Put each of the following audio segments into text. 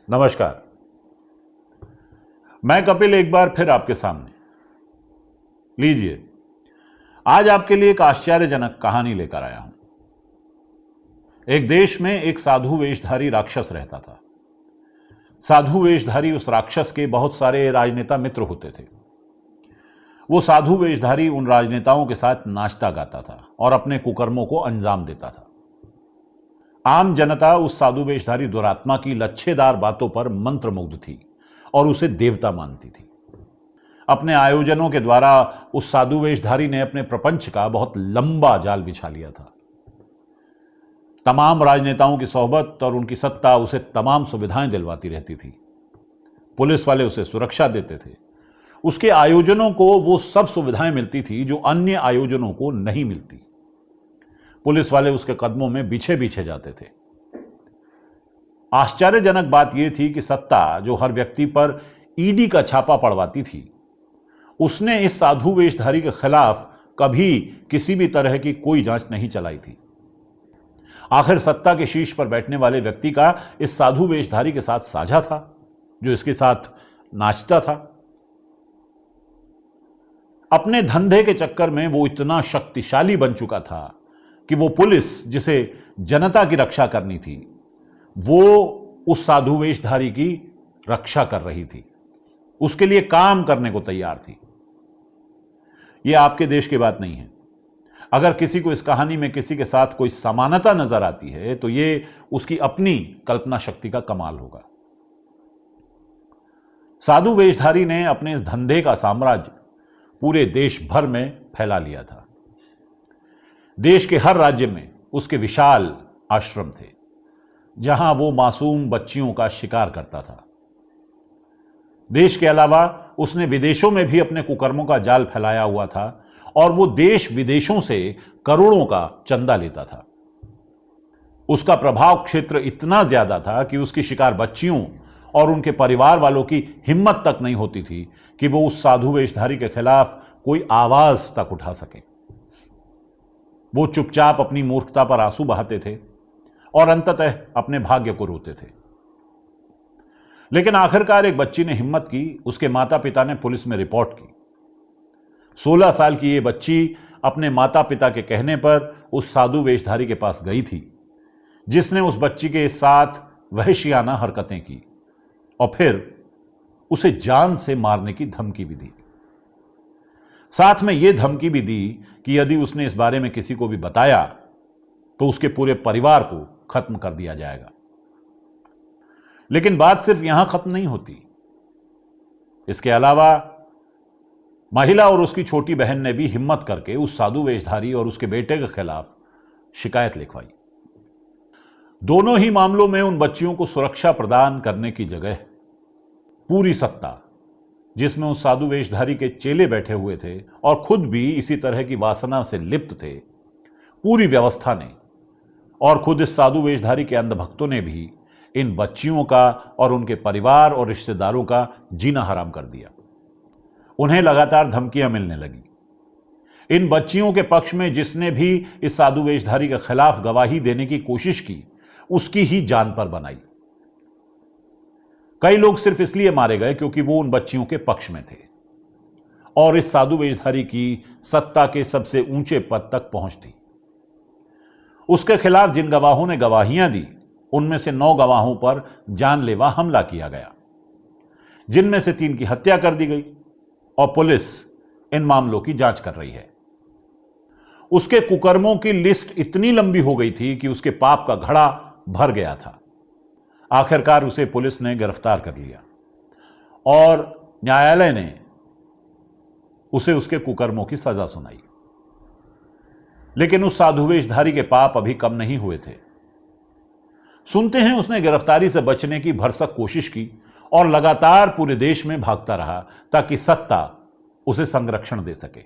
नमस्कार। मैं कपिल एक बार फिर आपके सामने। लीजिए, आज आपके लिए एक आश्चर्यजनक कहानी लेकर आया हूं। एक देश में एक साधु वेशधारी राक्षस रहता था। साधु वेशधारी उस राक्षस के बहुत सारे राजनेता मित्र होते थे। वो साधु वेशधारी उन राजनेताओं के साथ नाचता गाता था और अपने कुकर्मों को अंजाम देता था। आम जनता उस साधु वेशधारी दुरात्मा की लच्छेदार बातों पर मंत्रमुग्ध थी और उसे देवता मानती थी। अपने आयोजनों के द्वारा उस साधु वेशधारी ने अपने प्रपंच का बहुत लंबा जाल बिछा लिया था। तमाम राजनेताओं की सोहबत और उनकी सत्ता उसे तमाम सुविधाएं दिलवाती रहती थी। पुलिस वाले उसे सुरक्षा देते थे। उसके आयोजनों को वो सब सुविधाएं मिलती थी जो अन्य आयोजनों को नहीं मिलती। पुलिस वाले उसके कदमों में पीछे पीछे जाते थे। आश्चर्यजनक बात यह थी कि सत्ता जो हर व्यक्ति पर ईडी का छापा पड़वाती थी, उसने इस साधु वेशधारी के खिलाफ कभी किसी भी तरह की कोई जांच नहीं चलाई थी। आखिर सत्ता के शीर्ष पर बैठने वाले व्यक्ति का इस साधु वेशधारी के साथ साझा था, जो इसके साथ नाचता था। अपने धंधे के चक्कर में वो इतना शक्तिशाली बन चुका था कि वो पुलिस जिसे जनता की रक्षा करनी थी, वो उस साधु वेशधारी की रक्षा कर रही थी, उसके लिए काम करने को तैयार थी। यह आपके देश की बात नहीं है। अगर किसी को इस कहानी में किसी के साथ कोई समानता नजर आती है तो यह उसकी अपनी कल्पना शक्ति का कमाल होगा। साधु वेशधारी ने अपने इस धंधे का साम्राज्य पूरे देश भर में फैला लिया था। देश के हर राज्य में उसके विशाल आश्रम थे, जहां वो मासूम बच्चियों का शिकार करता था। देश के अलावा उसने विदेशों में भी अपने कुकर्मों का जाल फैलाया हुआ था और वो देश विदेशों से करोड़ों का चंदा लेता था। उसका प्रभाव क्षेत्र इतना ज्यादा था कि उसकी शिकार बच्चियों और उनके परिवार वालों की हिम्मत तक नहीं होती थी कि वो उस साधु वेशधारी के खिलाफ कोई आवाज तक उठा सके। वो चुपचाप अपनी मूर्खता पर आंसू बहाते थे और अंततः अपने भाग्य को रोते थे। लेकिन आखिरकार एक बच्ची ने हिम्मत की। उसके माता पिता ने पुलिस में रिपोर्ट की। 16 साल की ये बच्ची अपने माता पिता के कहने पर उस साधु वेशधारी के पास गई थी, जिसने उस बच्ची के साथ वहशियाना हरकतें की और फिर उसे जान से मारने की धमकी भी दी। साथ में यह धमकी भी दी कि यदि उसने इस बारे में किसी को भी बताया तो उसके पूरे परिवार को खत्म कर दिया जाएगा। लेकिन बात सिर्फ यहां खत्म नहीं होती। इसके अलावा महिला और उसकी छोटी बहन ने भी हिम्मत करके उस साधु वेशधारी और उसके बेटे के खिलाफ शिकायत लिखवाई। दोनों ही मामलों में उन बच्चियों को सुरक्षा प्रदान करने की जगह पूरी सत्ता, जिसमें उस साधु वेशधारी के चेले बैठे हुए थे और खुद भी इसी तरह की वासना से लिप्त थे, पूरी व्यवस्था ने और खुद इस साधु वेशधारी के अंधभक्तों ने भी इन बच्चियों का और उनके परिवार और रिश्तेदारों का जीना हराम कर दिया। उन्हें लगातार धमकियां मिलने लगी। इन बच्चियों के पक्ष में जिसने भी इस साधु वेशधारी के खिलाफ गवाही देने की कोशिश की, उसकी ही जान पर बनाई। कई लोग सिर्फ इसलिए मारे गए क्योंकि वो उन बच्चियों के पक्ष में थे और इस साधु वेशधारी की सत्ता के सबसे ऊंचे पद तक पहुंच थी। उसके खिलाफ जिन गवाहों ने गवाहियां दी, उनमें से 9 गवाहों पर जानलेवा हमला किया गया, जिनमें से 3 की हत्या कर दी गई और पुलिस इन मामलों की जांच कर रही है। उसके कुकर्मों की लिस्ट इतनी लंबी हो गई थी कि उसके पाप का घड़ा भर गया था। आखिरकार उसे पुलिस ने गिरफ्तार कर लिया और न्यायालय ने उसे उसके कुकर्मों की सजा सुनाई। लेकिन उस साधु वेशधारी के पाप अभी कम नहीं हुए थे। सुनते हैं उसने गिरफ्तारी से बचने की भरसक कोशिश की और लगातार पूरे देश में भागता रहा ताकि सत्ता उसे संरक्षण दे सके।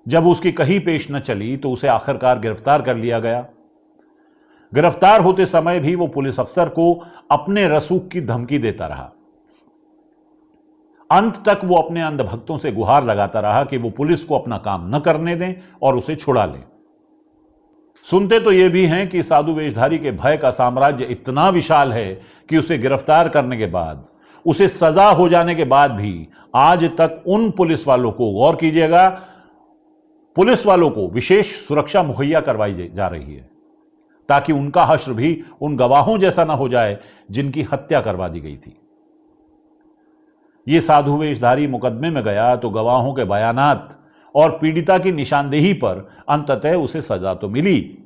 जब उसकी कहीं पेश न चली तो उसे आखिरकार गिरफ्तार कर लिया गया। गिरफ्तार होते समय भी वो पुलिस अफसर को अपने रसूख की धमकी देता रहा। अंत तक वो अपने अंधभक्तों से गुहार लगाता रहा कि वो पुलिस को अपना काम न करने दें और उसे छुड़ा लें। सुनते तो यह भी हैं कि साधु वेशधारी के भय का साम्राज्य इतना विशाल है कि उसे गिरफ्तार करने के बाद, उसे सजा हो जाने के बाद भी आज तक उन पुलिस वालों को, गौर कीजिएगा, पुलिस वालों को विशेष सुरक्षा मुहैया करवाई जा रही है ताकि उनका हश्र भी उन गवाहों जैसा ना हो जाए जिनकी हत्या करवा दी गई थी। यह साधु वेशधारी मुकदमे में गया तो गवाहों के बयानात और पीड़िता की निशानदेही पर अंततः उसे सजा तो मिली,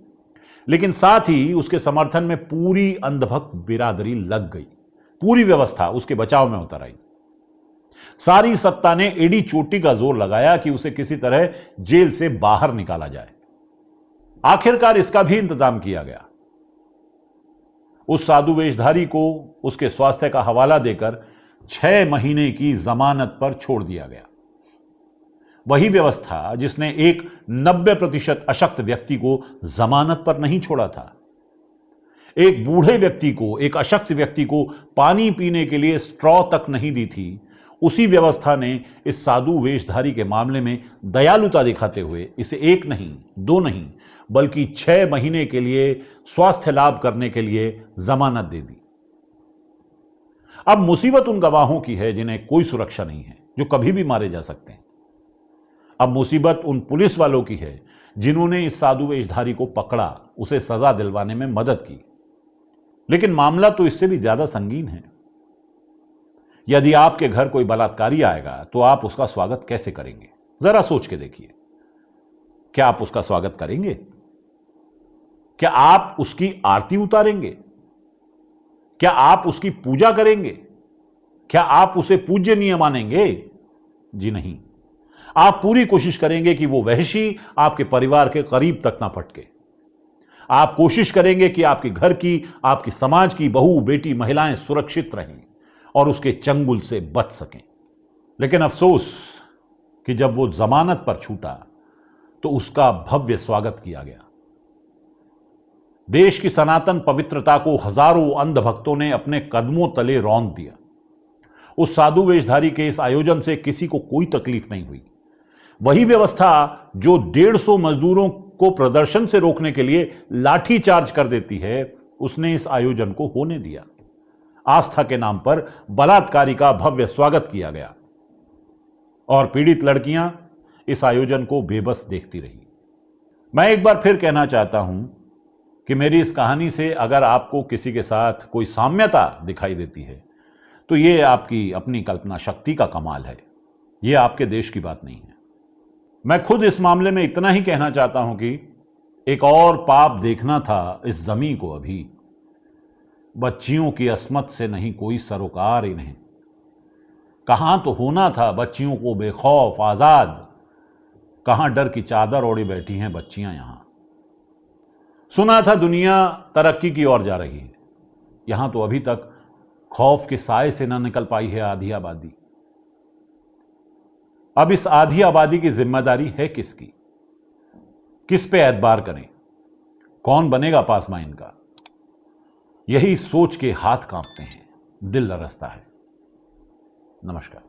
लेकिन साथ ही उसके समर्थन में पूरी अंधभक्त बिरादरी लग गई। पूरी व्यवस्था उसके बचाव में उतर आई। सारी सत्ता ने एड़ी चोटी का जोर लगाया कि उसे किसी तरह जेल से बाहर निकाला जाए। आखिरकार इसका भी इंतजाम किया गया। उस साधु वेशधारी को उसके स्वास्थ्य का हवाला देकर 6 महीने की जमानत पर छोड़ दिया गया। वही व्यवस्था जिसने एक 90% अशक्त व्यक्ति को जमानत पर नहीं छोड़ा था। एक बूढ़े व्यक्ति को, एक अशक्त व्यक्ति को पानी पीने के लिए स्ट्रॉ तक नहीं दी थी, उसी व्यवस्था ने इस साधु वेशधारी के मामले में दयालुता दिखाते हुए इसे 1 नहीं, 2 नहीं, बल्कि 6 महीने के लिए स्वास्थ्य लाभ करने के लिए जमानत दे दी। अब मुसीबत उन गवाहों की है जिन्हें कोई सुरक्षा नहीं है, जो कभी भी मारे जा सकते हैं। अब मुसीबत उन पुलिस वालों की है जिन्होंने इस साधु वेशधारी को पकड़ा, उसे सजा दिलवाने में मदद की। लेकिन मामला तो इससे भी ज्यादा संगीन है। यदि आपके घर कोई बलात्कारी आएगा तो आप उसका स्वागत कैसे करेंगे? जरा सोच के देखिए। क्या आप उसका स्वागत करेंगे? क्या आप उसकी आरती उतारेंगे? क्या आप उसकी पूजा करेंगे? क्या आप उसे पूज्यनीय मानेंगे? जी नहीं। आप पूरी कोशिश करेंगे कि वो वहशी आपके परिवार के करीब तक ना फटके। आप कोशिश करेंगे कि आपके घर की, आपकी समाज की बहू, बेटी, महिलाएं सुरक्षित रहें और उसके चंगुल से बच सकें। लेकिन अफसोस कि जब वो जमानत पर छूटा तो उसका भव्य स्वागत किया गया। देश की सनातन पवित्रता को हजारों अंधभक्तों ने अपने कदमों तले रौंद दिया। उस साधु वेशधारी के इस आयोजन से किसी को कोई तकलीफ नहीं हुई। वही व्यवस्था जो 150 मजदूरों को प्रदर्शन से रोकने के लिए लाठी चार्ज कर देती है, उसने इस आयोजन को होने दिया। आस्था के नाम पर बलात्कारी का भव्य स्वागत किया गया और पीड़ित लड़कियां इस आयोजन को बेबस देखती रही। मैं एक बार फिर कहना चाहता हूं कि मेरी इस कहानी से अगर आपको किसी के साथ कोई साम्यता दिखाई देती है तो यह आपकी अपनी कल्पना शक्ति का कमाल है, यह आपके देश की बात नहीं है। मैं खुद इस मामले में इतना ही कहना चाहता हूं कि एक और पाप देखना था इस जमीन को अभी। बच्चियों की अस्मत से नहीं कोई सरोकार इन्हें। कहां तो होना था बच्चियों को बेखौफ आजाद, कहां डर की चादर ओढ़े बैठी हैं बच्चियां यहां। सुना था दुनिया तरक्की की ओर जा रही है, यहां तो अभी तक खौफ के साए से ना निकल पाई है आधी आबादी। अब इस आधी आबादी की जिम्मेदारी है किसकी? किस पे एतबार करें? कौन बनेगा पासमाइन का? यही सोच के हाथ कांपते हैं, दिल लरसता है। नमस्कार।